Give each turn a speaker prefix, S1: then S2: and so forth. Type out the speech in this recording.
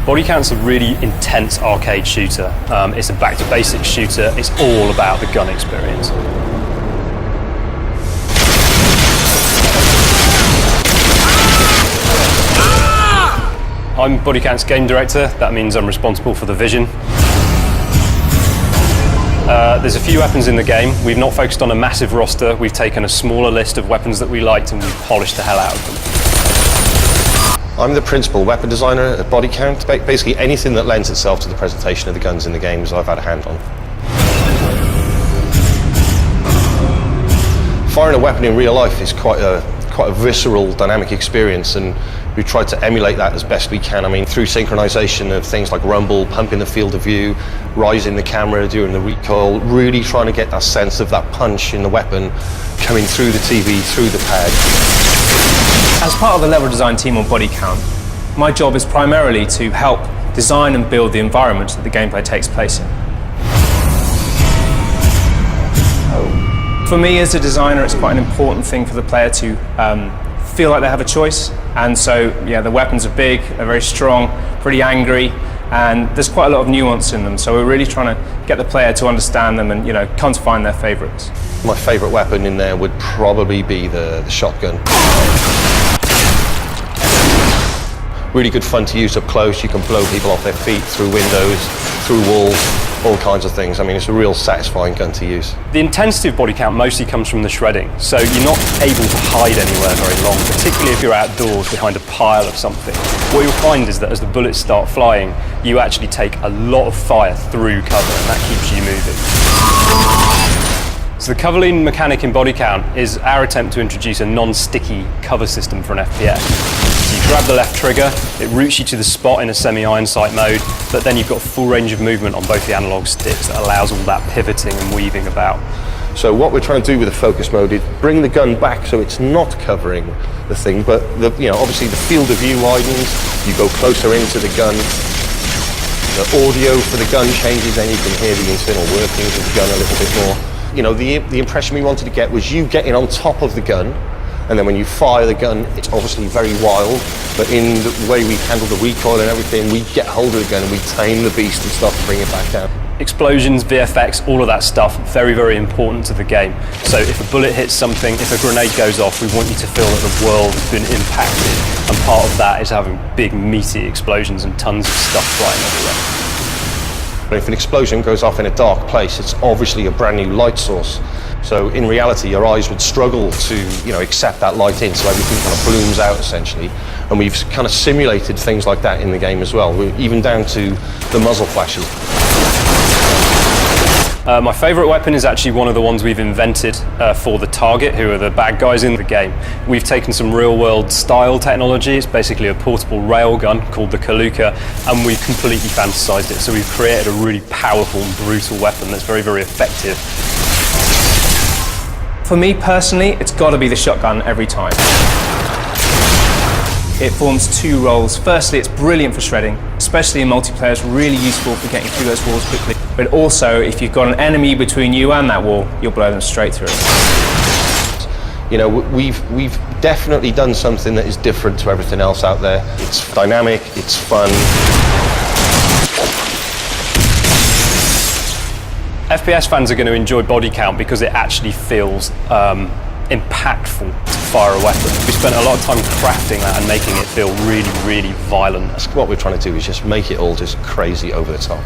S1: Bodycount's a really intense arcade shooter. It's a back-to-basics shooter. It's all about the gun experience. I'm Bodycount's game director. That means I'm responsible for the vision. There's a few weapons in the game. We've not focused on a massive roster. We've taken a smaller list of weapons that we liked and we've polished the hell out of them.
S2: I'm the principal weapon designer at Bodycount. Basically anything that lends itself to the presentation of the guns in the games I've had a hand on. Firing a weapon in real life is quite a visceral, dynamic experience, and we've tried to emulate that as best we can. I mean, through synchronization of things like rumble, pumping the field of view, rising the camera during the recoil, really trying to get that sense of that punch in the weapon coming through the TV, through the pad.
S3: As part of the level design team on Bodycount, my job is primarily to help design and build the environment that the gameplay takes place in. For me as a designer, it's quite an important thing for the player to feel like they have a choice. And so, yeah, the weapons are big, they're very strong, pretty angry, and there's quite a lot of nuance in them. So we're really trying to get the player to understand them and, come to find their favorites.
S2: My favorite weapon in there would probably be the shotgun. Really good fun to use up close. You can blow people off their feet, through windows, through walls, all kinds of things. I mean, it's a real satisfying gun to use.
S1: The intensity of Bodycount mostly comes from the shredding, so you're not able to hide anywhere very long, particularly if you're outdoors behind a pile of something. What you'll find is that as the bullets start flying, you actually take a lot of fire through cover, and that keeps you moving. So the cover lean mechanic in Bodycount is our attempt to introduce a non-sticky cover system for an FPS. So you grab the left trigger, it routes you to the spot in a semi-iron sight mode, but then you've got full range of movement on both the analog sticks that allows all that pivoting and weaving about.
S2: So what we're trying to do with the focus mode is bring the gun back so it's not covering the thing, but obviously the field of view widens, you go closer into the gun, the audio for the gun changes, then you can hear the internal workings of the gun a little bit more. The impression we wanted to get was you getting on top of the gun, and then when you fire the gun, it's obviously very wild, but in the way we handle the recoil and everything, we get hold of the gun and we tame the beast and start to bring it back down.
S1: Explosions, VFX, all of that stuff, very, very important to the game. So if a bullet hits something, if a grenade goes off, we want you to feel that the world has been impacted, and part of that is having big, meaty explosions and tons of stuff flying everywhere.
S2: But if an explosion goes off in a dark place, it's obviously a brand new light source. So in reality, your eyes would struggle to, accept that light in, so everything kind of blooms out essentially. And we've kind of simulated things like that in the game as well, even down to the muzzle flashes.
S1: My favourite weapon is actually one of the ones we've invented for the target, who are the bad guys in the game. We've taken some real-world style technology. It's basically a portable railgun called the Kaluka, and we've completely fantasized it. So we've created a really powerful and brutal weapon that's very, very effective.
S3: For me personally, it's got to be the shotgun every time. It forms two roles. Firstly, it's brilliant for shredding, especially in multiplayer. It's really useful for getting through those walls quickly. But also, if you've got an enemy between you and that wall, you'll blow them straight through.
S2: We've definitely done something that is different to everything else out there. It's dynamic, it's fun.
S1: FPS fans are going to enjoy Bodycount because it actually feels impactful to fire a weapon. We spent a lot of time crafting that and making it feel really, really violent.
S2: What we're trying to do is just make it all just crazy over the top.